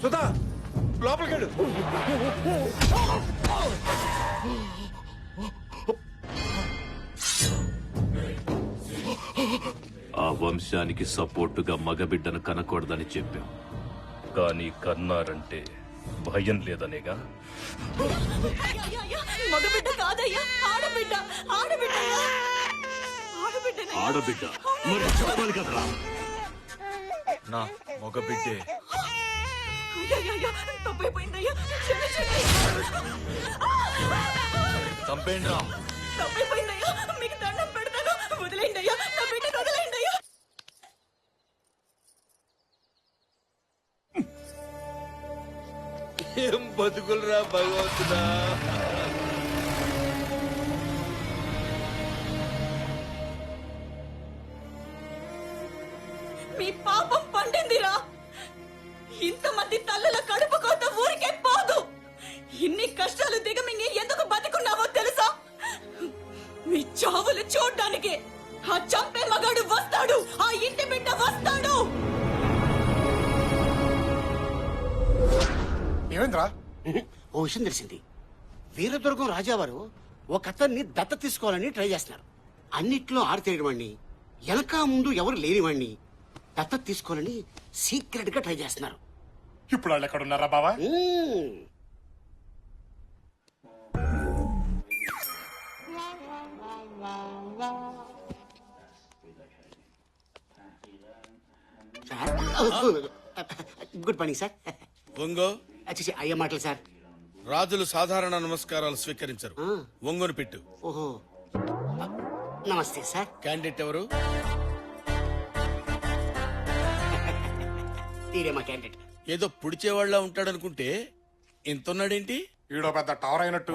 సుధా లోపలికి వెళ్ళు. ఆ వంశానికి సపోర్టుగా మగబిడ్డను కనకూడదని చెప్పాం, కానీ కన్నారంటే భయం లేదనేగా. మగబిడ్డ కాదయ్యా, ఆడబిడ్డ. ఆడబిడ్డయ్యా, ఆడబిడ్డనే. ఆడబిడ్డ మరి చెప్పాలి కదరా. నా మగబిడ్డే. అయ్యయ్యయ్యా, తప్పైపోయిందయ్యా, క్షమించండి. చంపేయండి రా. తప్పైపోయిందయ్యా, మీకు దండం పెడతాను, వదిలేయండి అయ్యా, నా బిడ్డను వదిలేయండి అయ్యా. ఏం బతుకులరా భగవంతుడా. మీ పాపం పండిందిరా. ఇంతమంది తల్లుల కడుపు కోత ఊరికే పోదు. ఇన్ని కష్టాలు దిగమింగి ఎందుకు బతికున్నావో తెలుసా? మీ చావులు చూడ్డానికి ఆ చంపే మగాడు వస్తాడు, ఆ ఇంటి బిడ్డ వస్తాడు. ఏమైందిరా? ఓ విషయం తెలిసింది. వీరదుర్గం రాజావారు ఒక అతన్ని దత్త తీసుకోవాలని ట్రై చేస్తున్నారు. అన్నిట్లో ఆరితేయడవాణ్ణి, వెనక ముందు ఎవరు లేనివాణ్ణి దత్త తీసుకోవాలని సీక్రెట్ గా ట్రై చేస్తున్నారు. ఇప్పుడు వాళ్ళు ఎక్కడ ఉన్నారా బావా? Sir, good morning sir. ఒంగో వచ్చేసి అయ్యే మాటలు సార్. రాజులు సాధారణ నమస్కారాలు స్వీకరించరు. ఒంగోని పెట్టు. ఓహో, నమస్తే సార్. క్యాండిడేట్ ఎవరు? తీరే మా క్యాండిడేట్. ఏదో పుడిచేవాళ్ళ ఉంటాడనుకుంటే ఇంతున్నాడేంటి? ఈడో పెద్ద టవర్ అయినట్టు.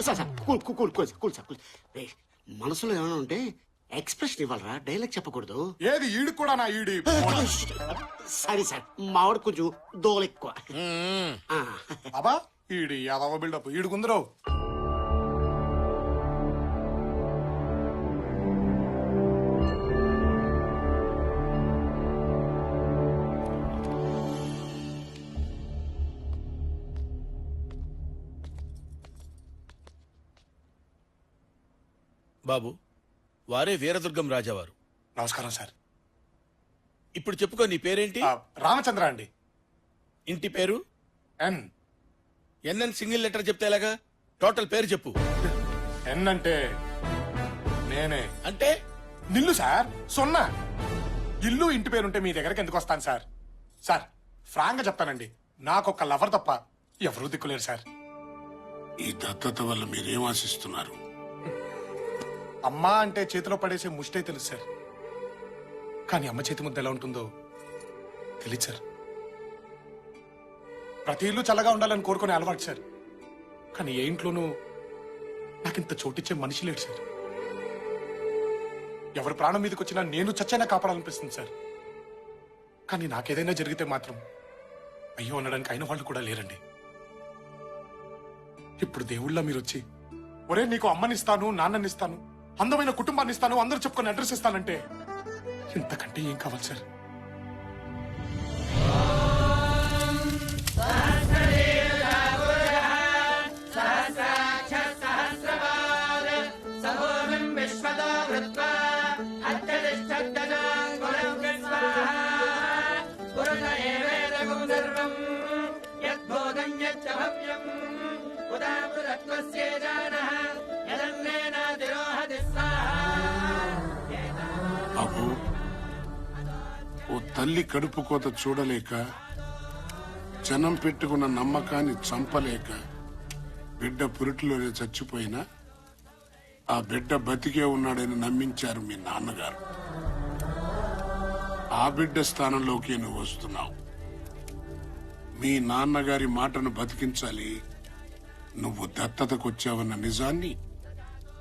Sir sir, cool cool cool cool sir, cool. మనసులో ఏమైనా ఉంటే ఎక్స్ప్రెషన్ ఇవ్వాలరా, డైలాగ్ చెప్పకూడదు. ఏది ఈడు కూడా నా ఈడి. సారీ సార్, మావాడు కొంచెం దోలు ఎక్కువ. అబ్బా ఈడి యాదవ బిల్డప్ ఈడు కుందరు. బాబు, వారే వీరదుర్గం రాజావారు. నమస్కారం సార్. ఇప్పుడు చెప్పుకో, నీ పేరేంటి? రామచంద్ర అండి. ఇంటి పేరు? ఎన్. ఎన్ఎన్ సింగిల్ లెటర్ చెప్తే ఎలాగా? టోటల్ పేరు చెప్పు. ఎన్ అంటే నేనే. అంటే నిల్లు సార్, సున్నా. ఇల్లు ఇంటి పేరుంటే మీ దగ్గరికి ఎందుకు వస్తాను సార్? సార్ ఫ్రాంక్ గా చెప్తానండి, నాకొక్క లవర్ తప్ప ఎవరూ దిక్కులేరు సార్. ఈ దత్తత వల్ల మీరేం ఆశిస్తున్నారు? అమ్మా అంటే చేతిలో పడేసే ముష్టే తెలుసు సార్, కానీ అమ్మ చేతి ముద్ద ఎలా ఉంటుందో తెలియదు సార్. ప్రతి ఇల్లు చల్లగా ఉండాలని కోరుకునే అలవాటు సార్, కానీ ఏ ఇంట్లోనూ నాకింత చోటిచ్చే మనిషి లేడు సార్. ఎవరి ప్రాణం మీదకి వచ్చినా నేను చచ్చైనా కాపాడాలనిపిస్తుంది సార్, కానీ నాకేదైనా జరిగితే మాత్రం అయ్యో అనడానికి అయిన వాళ్ళు కూడా లేరండి. ఇప్పుడు దేవుళ్ళ మీరు వచ్చి, ఒరే నీకు అమ్మనిస్తాను, నాన్ననిస్తాను, అందమైన కుటుంబాన్ని ఇస్తాను, అందరూ చెప్పుకొని అడ్రస్ ఇస్తానంటే ఇంతకంటే ఏం కావాలి సార్? బాబు, ఓ తల్లి కడుపు కోత చూడలేక, జనం పెట్టుకున్న నమ్మకాన్ని చంపలేక బిడ్డ పురిటిలోనే చచ్చిపోయినా ఆ బిడ్డ బతికే ఉన్నాడని నమ్మించారు మీ నాన్నగారు. ఆ బిడ్డ స్థానంలోకి నువ్వు వస్తున్నావు. మీ నాన్నగారి మాటను బతికించాలి. నువ్వు దత్తతకొచ్చావన్న నిజాన్ని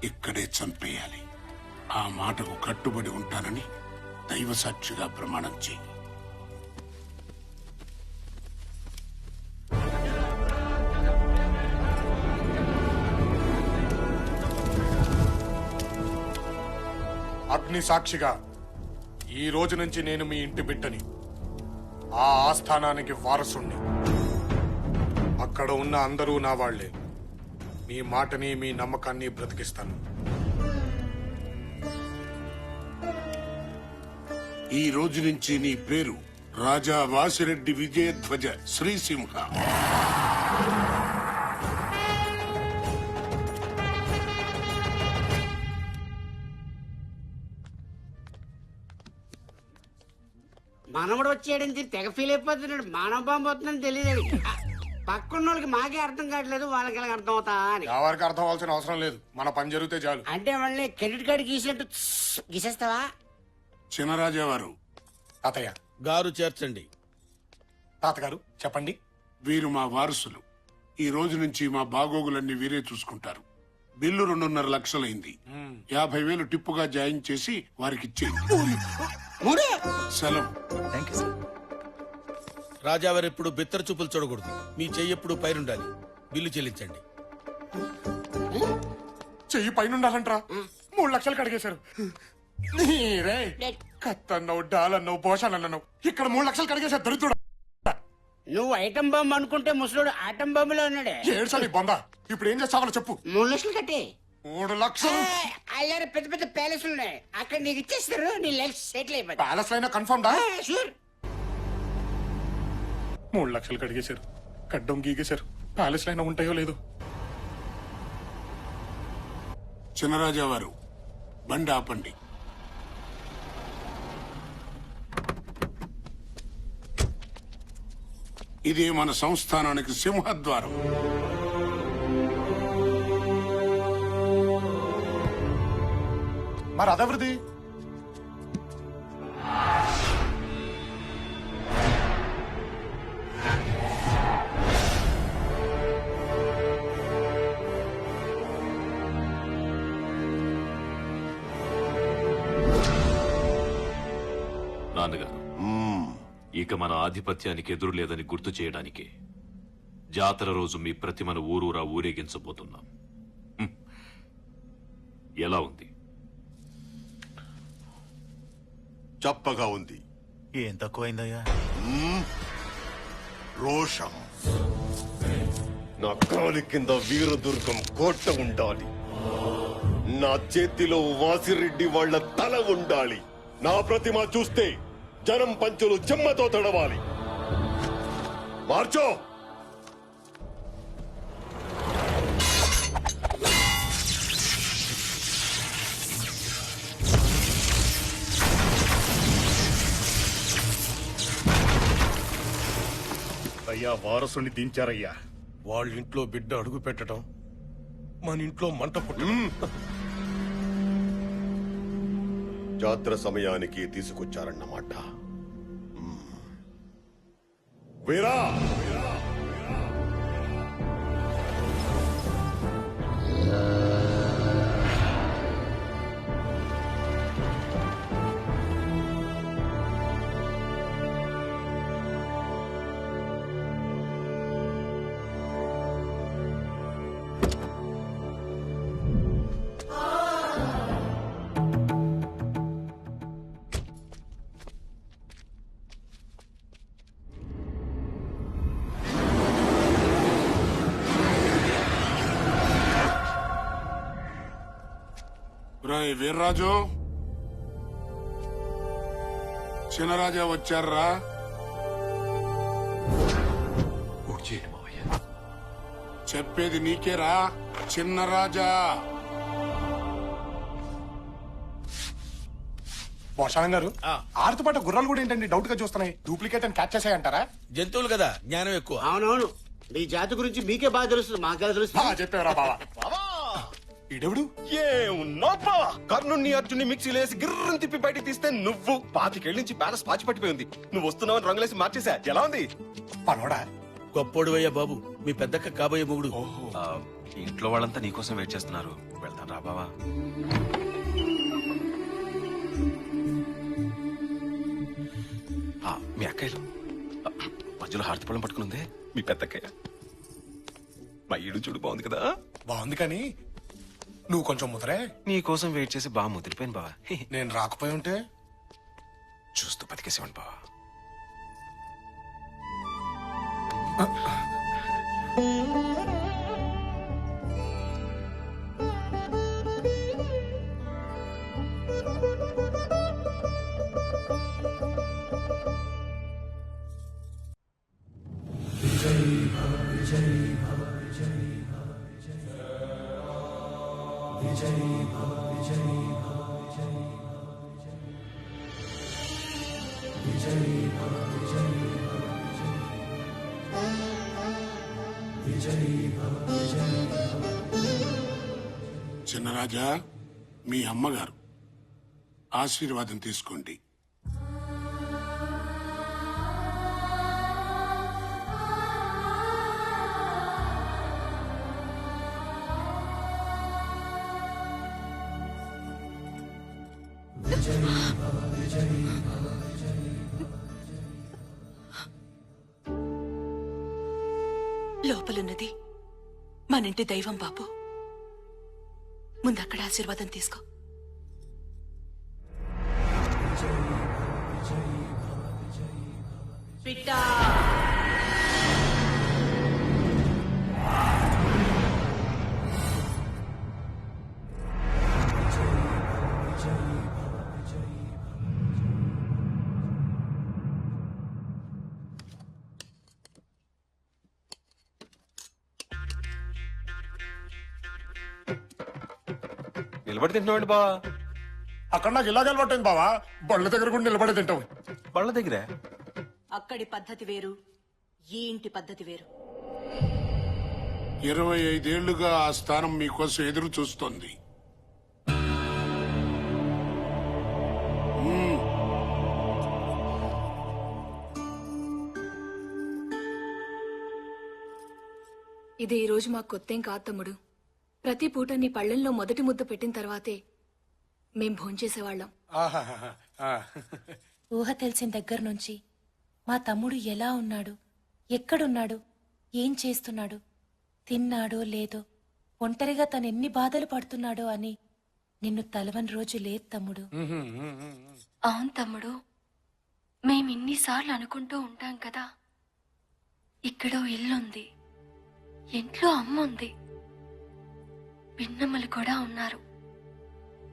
ఇక్కడే చంపేయాలి. ఆ మాటకు కట్టుబడి ఉంటానని దైవ సాక్షిగా ప్రమాణం చేయి. అగ్ని సాక్షిగా ఈ రోజు నుంచి నేను మీ ఇంటి బిడ్డని, ఆ ఆస్థానానికి వారసుణ్ణి. అక్కడ ఉన్న అందరూ నా వాళ్లే. మీ మాటని, మీ నమ్మకాన్ని బ్రతికిస్తాను. ఈ రోజు నుంచి నీ పేరు రాజా వాసిరెడ్డి విజయధ్వజ శ్రీసింహ. మనవడు వచ్చాడని తెగ ఫీల్ అయిపోతున్నాడు. మానవ బాంబు వస్తుందని తెలియదు. పక్కన్న వాళ్ళకి మాకే అర్థం కావట్లేదు, వాళ్ళకి ఎలా అర్థం అవుతా అని. ఎవరికి అర్థం అవ్వాల్సిన అవసరం లేదు, మన పని జరిగితే చాలు. అంటే వాళ్ళని క్రెడిట్ కార్డు గీసినట్టు గీసేస్తావా? చినరాజా వారు, తాతయ్య. గారు చేర్చండి. తాతగారు చెప్పండి. వీరు మా వారసులు. ఈ రోజు నుంచి మా బాగోగులన్నీ వీరే చూసుకుంటారు. బిల్లు 2.5 లక్షలైంది. 50,000 టిప్పుగా జాయిన్ చేసి వారికి ఇచ్చేయండి. సెలవు. రాజావారు ఎప్పుడు బిత్తర చూపులు చూడకూడదు. మీ చెయ్యి ఎప్పుడు పైనుండాలి. బిల్లు చెల్లించండి. చెయ్యి పైన ఉండాలంట్రా. 3 లక్షలు కడిగేశారు. నీరే కత్తన్నావు, డాలన్నావు, పోషాలన్నావు. ఇక్కడ 3 లక్షలు కడిగేశారు దరిద్రుడు. నువ్వు ఐటమ్ బాంబు అనుకుంటే ముసలోడు ఆటం బాంబులో ఉన్నాడే. ఏడ్చాలి బొంద. ఇప్పుడు ఏం చేస్తావో చెప్పు. 3 లక్షలు కట్టే. 3 లక్షలు అయ్యారు, పెద్ద పెద్ద ప్యాలెస్లు ఉన్నాయి. అక్కడ నీకు ఇచ్చేస్తారు, నీ లైఫ్ సెటిల్ అయిపోతుంది. ప్యాలెస్ అయినా కన్ఫర్మ్ డా. షూర్. 3 లక్షలు కడిగేశారు, కడ్డం గీగేశారు. ప్యాలెస్ అయినా ఉంటాయో లేదో. చినరాజా వారు, బండి ఆపండి. ఇది మన సంస్థానానికి సింహద్వారం. మరి అదెవరిది? నాన్నగారు, ఇక మన ఆధిపత్యానికి ఎదురు లేదని గుర్తు చేయడానికి జాతర రోజు మీ ప్రతిమను ఊరూరా ఊరేగించబోతున్నాం. ఎలా ఉంది? చప్పగా ఉంది. ఏం తక్కువైందయ్యా? రోషం. నా కాలి కింద వీరదుర్గం కోట ఉండాలి. నా చేతిలో వాసిరెడ్డి వాళ్ళ తల ఉండాలి. నా ప్రతిమ చూస్తే జనం పంచులు చెమ్మతో తడవాలి. మార్చో. అయ్యా, వారసుని దించారయ్యా. వాళ్ళ ఇంట్లో బిడ్డ అడుగు పెట్టడం, మన ఇంట్లో మంట పుట్టడం. జాతర సమయానికి తీసుకొచ్చారన్నమాట. వీరా, రాయ్ వీర్రాజు, చినరాజా వచ్చారా? చెప్పేది నీకేరా చిన్నరాజా. పోషాలం గారు, ఆ. ఆరుతో పాటు గుర్రాలు కూడా ఏంటండి డౌట్ గా చూస్తున్నాయి? డూప్లికేట్ అని క్యాచ్ చేసాయంటారా? జంతువులు కదా, జ్ఞానం ఎక్కువ. అవునవును, మీ జాతి గురించి మీకే బాగా తెలుస్తుంది, మాకే తెలుస్తుంది. చెప్పారా బావా? ఇడెవడు? కర్ణుని అర్జున్ని మిక్సీలేసి గిర్రని తిప్పి బయటికి తీస్తే నువ్వు 25 నుంచి ప్యాలెస్ పాచి పట్టిపోయింది. నువ్వు వస్తున్నావని రంగులేసి మార్చేసా. ఎలా ఉంది? పనోడా? గొప్పోడువయ్యా బాబు, మీ పెద్దక్క కాబోయే మొగుడు. ఇంట్లో వాళ్ళంతా నీకోసం వెయిట్ చేస్తున్నారు. వెళ్తాను రా బావా. మీ అక్కయ్యలు మధ్యలో హారతి పళ్ళం పట్టుకునుందే మీ పెద్దక్కయ్య. మా ఈడు చూడు బాగుంది కదా. బాగుంది, కానీ నువ్వు కొంచెం ముదరే. నీ కోసం వెయిట్ చేసి బాగా ముదిరిపోయాను బావా. నేను రాకపోయి ఉంటే చూస్తూ బతికేసేవాడి బావా. చిన్నరాజా, మీ అమ్మగారు ఆశీర్వాదం తీసుకోండి. లోపలున్నది మనింటి దైవం బాబు. ముందక్కడ ఆశీర్వాదం తీసుకో. బిడ్డా, నిలబడి తింటున్నాడు బావా. అక్కడ నాకు ఇలాగ అలవాటైంది బావా, బళ్ళ దగ్గర కూడా నిలబడే తింటాం. వాళ్ళ దగ్గర అక్కడి పద్ధతి వేరు, ఈ ఇంటి పద్ధతి వేరు. 25 ఏళ్లుగా ఆ స్థానం మీకోసం ఎదురు చూస్తోంది. ఇది ఈ రోజు మాకు కొత్తేం కాదు తమ్ముడు. ప్రతి పూట నీ పళ్ళెంలో మొదటి ముద్ద పెట్టిన తర్వాతే మేం భోంచేసేవాళ్ళం. ఆహాహాహా. ఆ. ఊహ తెలిసిన దగ్గర నుంచి మా తమ్ముడు ఎలా ఉన్నాడు, ఎక్కడున్నాడు, ఏం చేస్తున్నాడు, తిన్నాడో లేదో, ఒంటరిగా తనెన్ని బాధలు పడుతున్నాడో అని నిన్ను తలవని రోజు లేదు తమ్ముడు. అవును తమ్ముడు, మేమిన్నిసార్లు అనుకుంటూ ఉంటాం కదా, ఇక్కడో ఇల్లుంది, ఇంట్లో అమ్ముంది, పిన్నమ్మలు కూడా ఉన్నారు,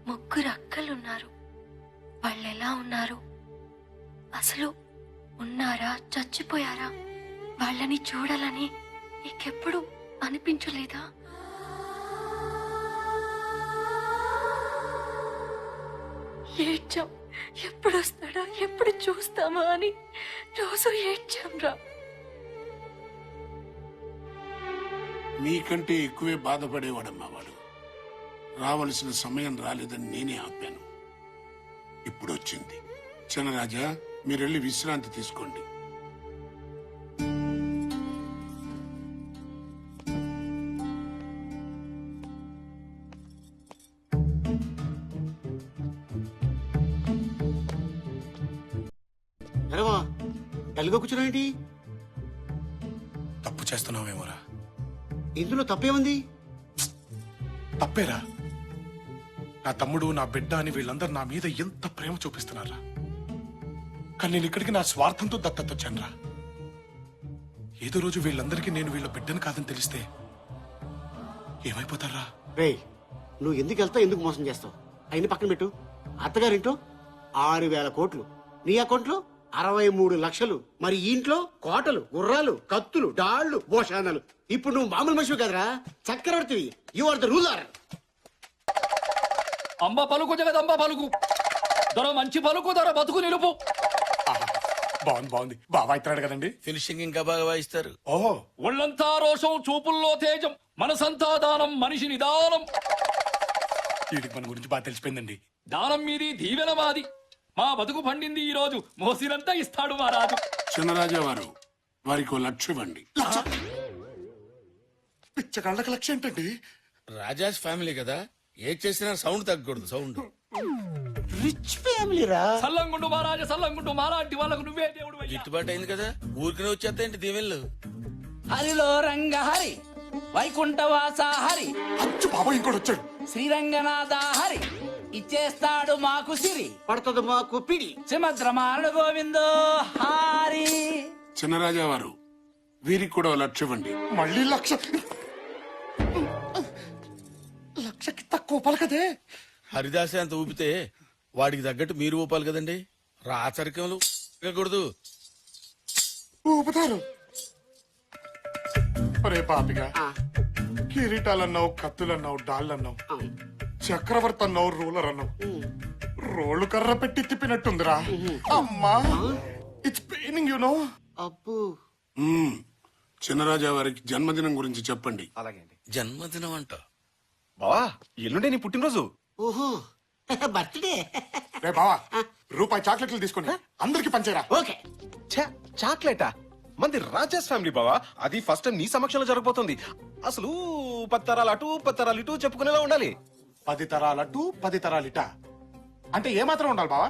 3 అక్కలున్నారు. వాళ్ళెలా ఉన్నారు, అసలు ఉన్నారా చచ్చిపోయారా, వాళ్ళని చూడాలని నీకెప్పుడు అనిపించలేదా? ఏడ్చాం, ఎప్పుడు వస్తాడా, ఎప్పుడు చూస్తామా అని రోజు ఏడ్చాం రా. మీకంటే ఎక్కువే బాధపడేవాడమ్మా వాడు. రావలసిన సమయం రాలేదని నేనే ఆపాను. ఇప్పుడు వచ్చింది. చిన్నరాజా, మీరెళ్ళి విశ్రాంతి తీసుకోండి. ఎరవా డల్గా కూర్చున్నావేంటి? తప్పు చేస్తున్నావేమోరా. ఇందులో తప్పేముంది? తప్పేరా. నా తమ్ముడు, నా బిడ్డ అని వీళ్ళందరూ నా మీద ఎంత ప్రేమ చూపిస్తున్నారా. కానీ నేను ఇక్కడికి నా స్వార్థంతో దత్తత వచ్చానురా. ఏదో రోజు వీళ్ళందరికీ నేను వీళ్ళ బిడ్డను కాదని తెలిస్తే ఏమైపోతారా? రేయ్, నువ్వు ఎందుకు వెళ్తావు, ఎందుకు మోసం చేస్తావు? అయిన పక్కన పెట్టు. అత్తగారింట్లో 6,000 కోట్లు, నీ అకౌంట్లో 63 లక్షలు, మరి ఈ ఇంట్లో కోటలు, గుర్రాలు, కత్తులు, డాళ్లు, భోషానాలు. ఇప్పుడు నువ్వు మామూలు మనిషివి కదరా, చక్రవర్తివి. You are the ruler. అంబ పలుకు జగదంబ పలుకు, దొర మంచి పలుకు, దొర బతుకు నిలుపు. బాగుంది బాగుంది. బాగా అవుతున్నాడు కదండి. ఫినిషింగ్ ఇంకా బాగా వాయిస్తారు. ఓహో, ఒళ్ళంతా రోషం, చూపుల్లో తేజం, మనసంతా దానం, మనిషి నిదానం. వీడికి మన గురించి బాగా తెలిసిపోయిందండి. దానం మీది, దీవెన మాది, మా బతుకు పండింది ఈ రోజు, మోసినంతా ఇస్తాడు మా రాజు. చిన్నరాజా వారు, వారికి 1 లక్ష ఇవ్వండి. పిచ్చగాళ్ళకి లక్ష్యం ఏంటండి? రాజాస్ ఫ్యామిలీ కదా, ఏ చేసినా సౌండ్ తగ్గకూడదు. సౌండ్ రిచ్ ఫ్యామిలీ రా. సల్లంగుండు మా రాజా, సల్లంగుండు, మాలాంటి వాళ్ళకు నువ్వే దేవుడు. గిట్టుబాటు అయింది కదా, ఊరికి వచ్చేస్తాయండి దీవెళ్ళు. హరిలో రంగ హరి, వైకుంఠవాస హరి, అచ్చు బాబా ఇంకోటి వచ్చాడు. శ్రీరంగనాథ హరి, ఇచ్చేస్తాడు మాకు సిరి పడుతుంది మాకు పిడి. సుమద్రమానుడు గోవిందో హారి. చిన్నరాజా వారు వీరికి కూడా 1,00,000 ఇవ్వండి. మళ్ళీ లక్ష. లక్షకి తక్కువ పలకదే. హరిదాసే అంత ఊపితే వాడికి తగ్గట్టు మీరు ఊపాలి కదండి. రాచరికములు కూడదు. ఊపుతారు. ఒరే పాపిగా, కిరీటాలన్నావు, కత్తులన్నావు, డాళ్ళన్నావు, చక్రవర్తి అన్నావు, రూలర్ అన్నావు. రోళ్ళు కర్ర పెట్టి తిప్పినట్టుందిరా. అమ్మా, ఇట్స్ పెయినింగ్ యు నో. అబ్బు. చిన్నరాజా వారికి జన్మదినం గురించి చెప్పండి. జన్మదినం అంట. బావా ఎల్లుండే నీ పుట్టినరోజు. ఓహో, బర్త్డే. రే బావా, రూపాయి చాక్లెట్లు తీసుకొని అందరికి పంచేరా. ఓకే. చాక్లెటా? మంది రాజేష్ ఫ్యామిలీ బావా. అది ఫస్ట్ టైం నీ సమక్షంలో జరగబోతుంది. అసలు 10 తరాలు అటు 10 తరాలు ఇటు చెప్పుకునేలా ఉండాలి. 10 తరాలటు 10 తరాలిట అంటే ఏమాత్రం ఉండాలి బావా?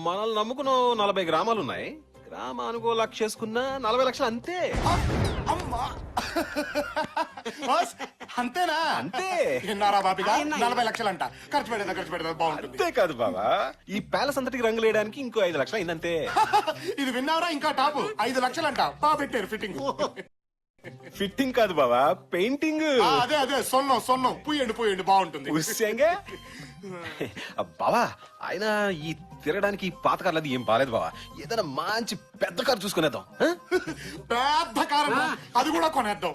మనల్ని నమ్ముకున్న 40 గ్రామాలు ఉన్నాయి. గ్రామానుకో 1,00,000 చేసుకున్నా 40 లక్షలు అంతే. అమ్మా, బాస్, అంతేనా? అంతే. విన్నారా బాపిగా? 40 లక్షలంట. ఖర్చు పెడతా బాగుంటుంది. అంతే కాదు బావా, ఈ ప్యాలెస్ అంతటికి రంగులు వేయడానికి ఇంకో 5 లక్షలు అయిందంతే. ఇది విన్నారా? ఇంకా టాపు 5 లక్షలంట. పెట్టారు ఫిట్టింగ్. ఫిట్టింగ్ కాదు బావా, పెయింటింగ్. అదే సొన్నం పూయండి బాగుంటుంది. ఉస్యంగా. బావా, ఆయన ఈ తిరగడానికి ఈ పాత కార్లు అది ఏం బాలేదు బావా. ఏదైనా మంచి పెద్ద కారు చూసుకునేద్దాం. పెద్ద కారం, అది కూడా కొనేద్దాం.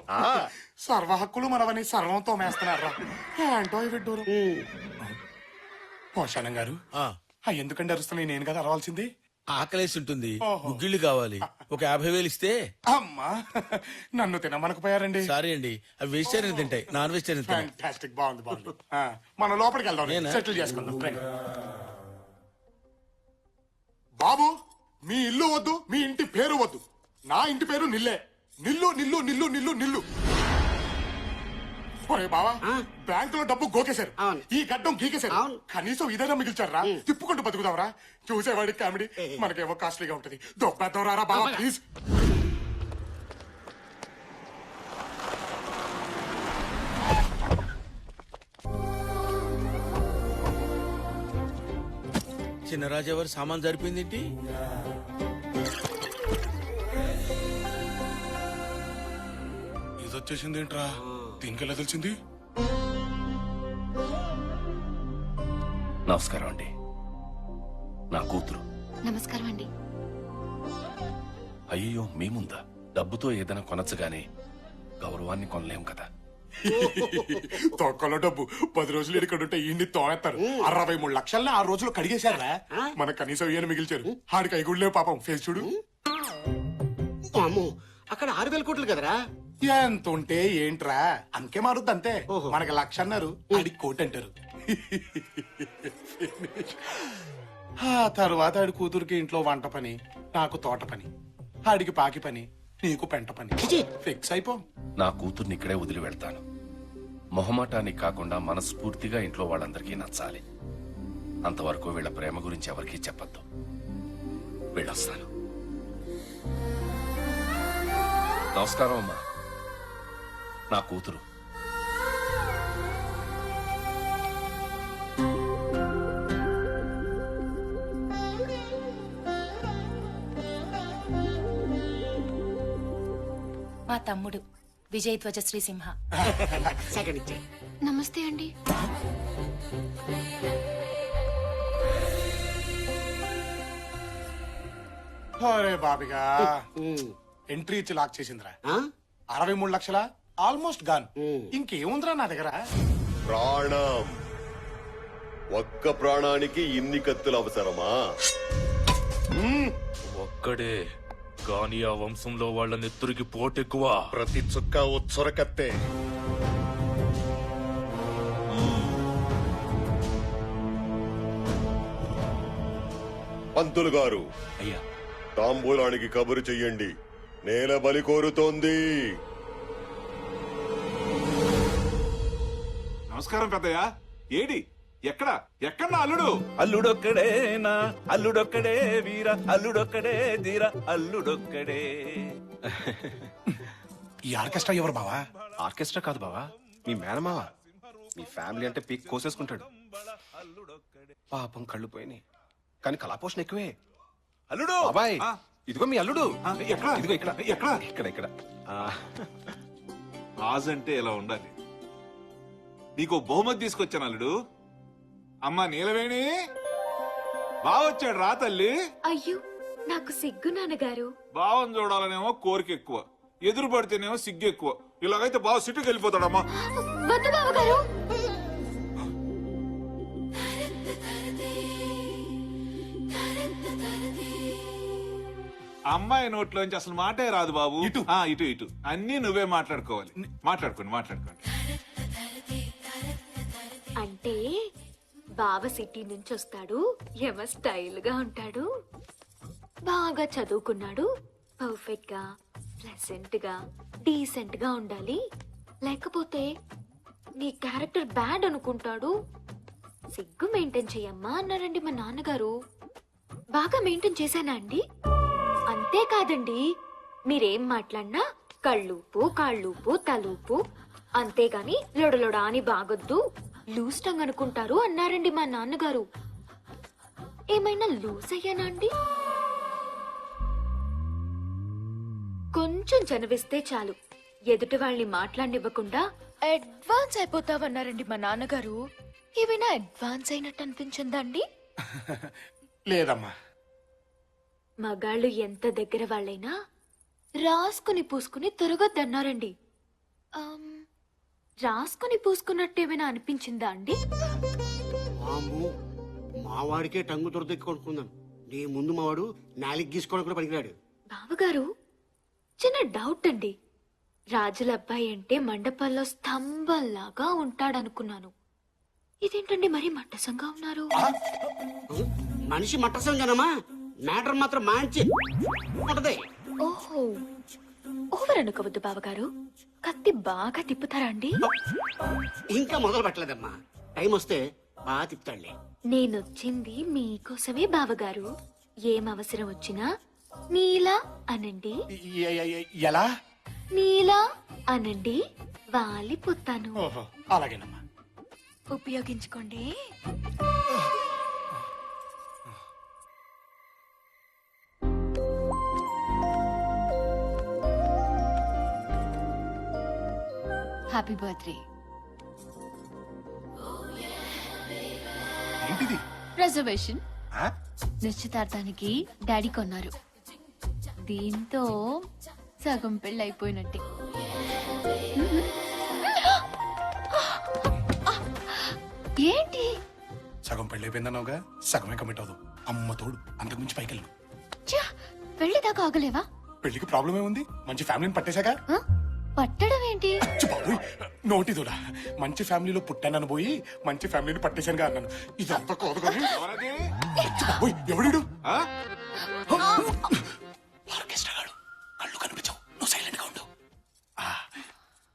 సర్వ హక్కులు మనవని సర్వంతో మేస్తున్నారా? ఏంటో ఈ విడ్డూరు. పోషాణం గారు, ఎందుకంటే అరుస్తున్నాయి? నేను కదా అరవాల్సింది. ఆకలేసి ఉంటుంది, ఓహో. గుగ్గిళ్ళు కావాలి. ఒక 50,000 ఇస్తే. అమ్మా, నన్ను తినమనకపోయారండి. సారీ అండి, అవి వెజిటేరియన్ తింటాయి, నాన్ వెజిటేరియన్ తింటాయి. ఫ్యాంటాస్టిక్, బాగుంది. మనం లోపలికి వెళ్దాం, నేనా? సెటిల్ చేసుకుందాం. రండి. బాబు, మీ ఇల్లు వద్దు, మీ ఇంటి పేరు వద్దు. నా ఇంటి పేరు నిల్లే. నిల్లు. ఒరే బావా, బ్యాంకులో డబ్బు గోకేశారు, అవును. ఈ గడ్డం గీకేశారు. అవును. కనీసం ఇదైనా మిగిల్చారా? తిప్పుకుంటూ బతుకుదావరా? చూసేవాడికి కామెడీ, మనకేమో కాస్ట్లీగా ఉంటది. దొబ్బేద్దాం రారా బావా, ప్లీజ్. చిన్నరాజు సామాన్ సరిపోయిందేంటి? ఇది వచ్చేసింది ఏంట్రా? దీనికెలా తెలిసింది? నమస్కారం అండి, నా కూతురు. నమస్కారం అండి. అయ్యో, మీ ముందా? డబ్బుతో ఏదైనా కొనచ్చు గానీ గౌరవాన్ని కొనలేం కదా. తొక్కలో డబ్బు 10 రోజులు ఇక్కడ ఉంటే ఇన్ని తోనేస్తారు. 63 లక్షల్ని 6 రోజులు కడిగేశారా? మన కనీసం ఈయన మిగిల్చారు. ఆడికి ఐగుళ్ళే పాపం. ఫేస్ చూడు. అమ్మో, అక్కడ 6,000 కోట్లు కదరా. ఎంత ఉంటే ఏంట్రా, అంకే మారుద్ది అంతే. మనకి 1,00,000 అన్నారు, ఆడికి 1,00,000 అంటారు. ఆ తర్వాత ఆడి కూతురికి ఇంట్లో వంట పని, నాకు తోట పని, ఆడికి పాకి పని, నీకు పెంట పని. ఫిక్స్ అయిపో. నా కూతుర్ని ఇక్కడే వదిలి వెళ్తాను. మొహమాటానికి కాకుండా మనస్ఫూర్తిగా ఇంట్లో వాళ్ళందరికీ నచ్చాలి. అంతవరకు వీళ్ళ ప్రేమ గురించి ఎవరికీ చెప్పొద్దు. వెళ్ళొస్తాను. నమస్కారం అమ్మా, నా కూతురు. మా తమ్ముడు విజయ్ ధ్వజశ్రీ సింహ. సెకండ్ ఇచ్చే. నమస్తే అండి. అరే బాబిగా, ఎంట్రీ ఇచ్చి లాక్ చేసిందిరా. 63 లక్షల ఆల్మోస్ట్ గాన్. ఇంకేముందిరా నా దగ్గర? ప్రాణం. ఒక్క ప్రాణానికి ఇన్ని కత్తులు అవసరమా? ఒక్కడే కానీ ఆ వంశంలో వాళ్ళ నెత్తురికి పోటెక్కువ. ప్రతి చుక్క ఉచ్చరకత్తే. పంతులు గారు, అయ్యా, తాంబూలానికి కబురు చెయ్యండి. నేల బలి కోరుతోంది. నమస్కారం పెద్దయ్య. ఏడి ఎక్కడ ఎక్కడ నా అల్లుడు? అల్లుడొక్కడేనా, అల్లుడొక్కడే వీర, అల్లుడొక్కడే ధీర, అల్లుడొక్కడే. ఈ ఆర్కెస్ట్రా ఎవరు బావా? ఆర్కెస్ట్రా కాదు బావా, మీ మేనమావ. మీ ఫ్యామిలీ అంటే పీక్ కోసేసుకుంటాడు. పాపం కళ్ళు పోయినాయి కానీ కళాపోషణ ఎక్కువే. అల్లుడు బాబాయ్ ఆ, ఇదిగో మీ అల్లుడు. ఆ, ఎక్కడ ఇదిగో ఇక్కడ ఎక్కడ ఇక్కడ ఇక్కడ. రాజు అంటే ఇలా ఉండాలి. నీకు బహుమతి తీసుకొచ్చాను అల్లుడు. అమ్మా నీలవేణి బావొచ్చాడు రా తల్లి. అయ్యో నాకు సిగ్గు నాన్నగారు. బావని చూడాలనేమో కోరిక ఎక్కువ, ఎదురు పడితేనేమో సిగ్గు ఎక్కువ. ఇలాగైతే బావ సిటీకి వెళ్ళిపోతాడమ్మా. వద్దు బావగారు. అమ్మాయి నోట్లోంచి అసలు మాటే రాదు బాబు. ఇటు ఇటు ఇటు అన్ని నువ్వే మాట్లాడుకోవాలి. మాట్లాడుకోండి. అంటే బావ సిటీ నుంచి వస్తాడు, ఎవ స్టైల్ గా ఉంటాడు, బాగా చదువుకున్నాడు, పర్ఫెక్ట్ గా ప్లెసెంట్ గా డీసెంట్ గా ఉండాలి. లేకపోతే నీ క్యారెక్టర్ బ్యాడ్ అనుకుంటాడు. సిగ్గు మెయింటైన్ చెయ్యమ్మా అన్నారండి మా నాన్నగారు. బాగా మెయింటైన్ చేశానా అండి? అంతేకాదండి, మీరేం మాట్లాడినా కళ్ళూపు కాళ్ళూపు తలూపు, అంతేగాని లొడలొడ అని బాగొద్దు, లూజ్ టంగ్ అనుకుంటారు అన్నారండి మా నాన్నగారు. ఏమైనా లూజ్ అయ్యానా అండి? కొంచెం చనివిస్తే చాలు ఎదుటి వాళ్ళని మాట్లాడనివ్వకుండా అడ్వాన్స్ అయిపోతావన్నారండి మా నాన్నగారు. ఏమైనా అడ్వాన్స్ అయినట్టు అనిపించిందా అండి? లేదమ్మా. మగాళ్ళు ఎంత దగ్గర వాళ్ళైనా రాసుకుని పూసుకుని తిరగొద్దన్నారండి. రాసుకుని పూసుకున్నట్టు ఏమైనా అనిపించిందా అండి? వామ్మో, మావాడికే టంగు దొరదెక్కి కొనుక్కుందాం. నీ ముందు మావాడు నాలికి గీసుకోవడం కూడా పనికిరాడు. బావగారు చిన్న డౌట్ అండి. రాజుల అబ్బాయి అంటే మండపంలో స్తంభంలాగా ఉంటాడనుకున్నాను. ఇదేంటండి మరి మట్టసంగా ఉన్నారు? మనిషి మట్టసంగానమ్మా, మ్యాటర్ మాత్రం మంచి ఉంటది. ఓహో, ఓవర్ అనుకోవద్దు బావగారు. కత్తి బాగా తిప్పుతారా అండి? ఇంకా మొదలు పెట్టలేదమ్మా, టైం వస్తే బాగా తిప్పుతాడులే. నేనొచ్చింది మీకోసమే బావగారు. ఏం అవసరం వచ్చినా నీలా అనండి, ఎలా? నీలా అనండి, వాలిపోతాను. ఓహో, అలాగేనమ్మా. ఉపయోగించుకోండి. Happy birthday. ఏంటిది? రిజర్వేషన్ ఆ? నిశ్చితార్థానికి డాడీ కొన్నారు. దీంతో సగం పెళ్ళి అయిపోయినట్టే. ఏంటి? సగం పెళ్ళి అయిపోయిందన్నావుగా, సగమే కమిట్ అవుదాం. అమ్మ తోడు, అంతకుమించి పైకెళ్ళు. పెళ్లిదాకా ఆగలేవా? పెళ్లికి ప్రాబ్లం ఏముంది? మంచి ఫ్యామిలీని పట్టేశాగా. ఆ? పట్టడం ఏంటి? బాబోయ్, నోటిదోడా. మంచి ఫ్యామిలీలో పుట్టానని పోయి మంచి ఫ్యామిలీని పట్టేశానుగా అన్నాను. ఇదంతా కోదు కానీ. ఎవరది? బాబోయ్, ఎవడు? ఆ? ఆర్కెస్ట్రా గాడు. కళ్ళు కనిపించవు, నువ్వు సైలెంట్ గా ఉండు.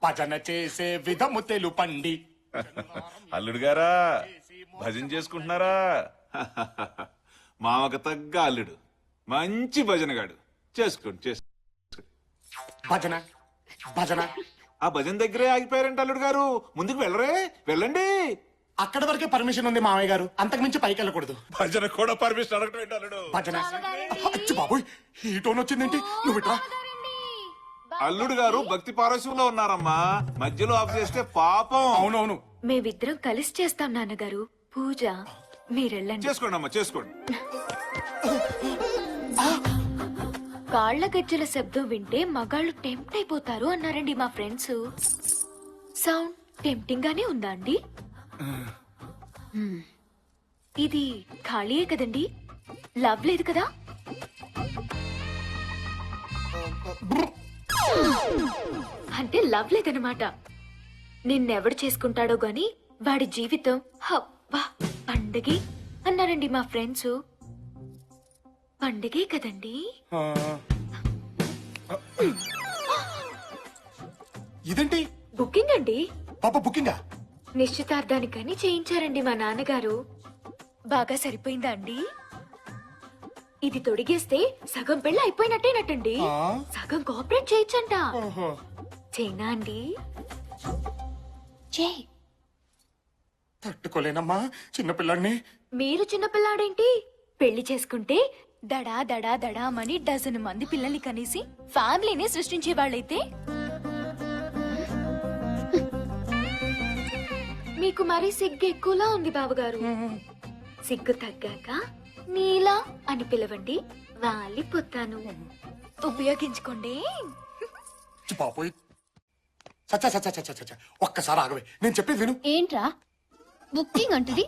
భజన చేసే విధము తెలుపండి. అల్లుడు గారా భజన చేసుకుంటున్నారా? మామకు తగ్గ అల్లుడు, మంచి భజనగాడు. చేసుకోండి. భజన భజన. ఆ భజన దగ్గరే ఆగిపోయారంట అల్లుడు గారు. ముందుకు వెళ్ళరే, వెళ్ళండి. అక్కడ వరకే పర్మిషన్ ఉంది మామయ్య గారు, అంతకు మించి పైకి వెళ్ళకూడదు. భజన కూడా పర్మిషన్ అడగటం ఏంటి అల్లుడు? భజన. అచ్చి బాబోయ్, ఈ టోన్ వచ్చిందేంటి? నువ్వు ఇట్రా. అల్లుడు గారు భక్తి పారస్యంలో ఉన్నారమ్మా, మధ్యలో ఆఫ్ చేస్తే పాపం. అవునవును. మేమిద్దరం కలిసి చేస్తాం నాన్నగారు పూజ. మీరెళ్ళండి. చేసుకోండి అమ్మా, చేసుకోండి. కాళ్ల గజ్జల శబ్దం వింటే మగాళ్ళు టెంప్ట్ అయిపోతారు అన్నారండి మా ఫ్రెండ్స్. సౌండ్ టెంప్టింగ్ గానే ఉందా అండి? ఇది ఖాళీయే కదండి, లవ్ లేదు కదా? అంటే లవ్ లేదనమాట. నిన్నెవడు చేసుకుంటాడో గాని వాడి జీవితం హబ్బా పండగే అన్నారండి మా ఫ్రెండ్స్. పండగే కదండి. ఇదేంటి? బుకింగ్ అండి. పాప బుకింగా? నిశ్చితార్థానికని చేయించారండి మా నాన్నగారు. బాగా సరిపోయిందా అండి? ఇది తొడిగేస్తే సగం పెళ్ళి అయిపోయినట్టేనట్టండి. సగం కోఆపరేట్ చేయొచ్చంట. చైనా అండి. చేయి. తట్టుకోలేనమ్మా చిన్నపిల్లాడిని. మీరు చిన్నపిల్లాడేంటి? పెళ్లి చేసుకుంటే దడా దడా దడామని డజన్ మంది పిల్లల్ని కనేసి ఫ్యామిలీని సృష్టించే వాళ్ళైతే మీకు మరీ సిగ్గు ఎక్కువలా ఉంది బావగారు. సిగ్గు తగ్గాక నీలా అని పిలవండి, వాలిపోతాను. ఉపయోగించుకోండి. బాపోయ్ చచ్చా చచ్చా చచ్చా చచ్చా ఒక్కసారి ఆగవే, నేను చెప్పేది విను. ఏంట్రా బుకింగ్ అంటది,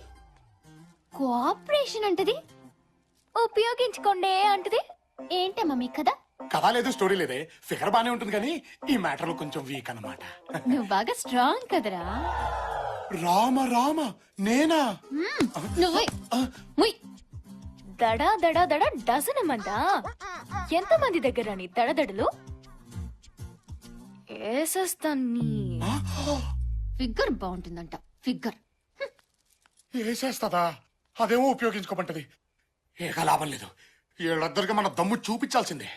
కోఆపరేషన్ అంటది, ఉపయోగించుకోండి అంటది. ఏంటమ్మా మీ కదా? కథ లేదు, స్టోరీ లేదే. ఫిగర్ బానే ఉంటుంది కానీ ఈ మ్యాటర్ లో కొంచెం వీక్ అన్నమాట. నువ్వు బాగా స్ట్రాంగ్ కదరా. రామ రామ నేనా? నువ్వు దడా దడా దడా డజన్ మందా? ఎంతమంది దగ్గర నీ దడదడలు? ఏసేస్తాన్ని. Figure బాగుంటుందంట, figure. వేసేస్తుందా? అదేమో ఉపయోగించుకోమంటది. ఏక లాభం లేదు. వీళ్ళిద్దరికి మన దమ్ము చూపించాల్సిందే.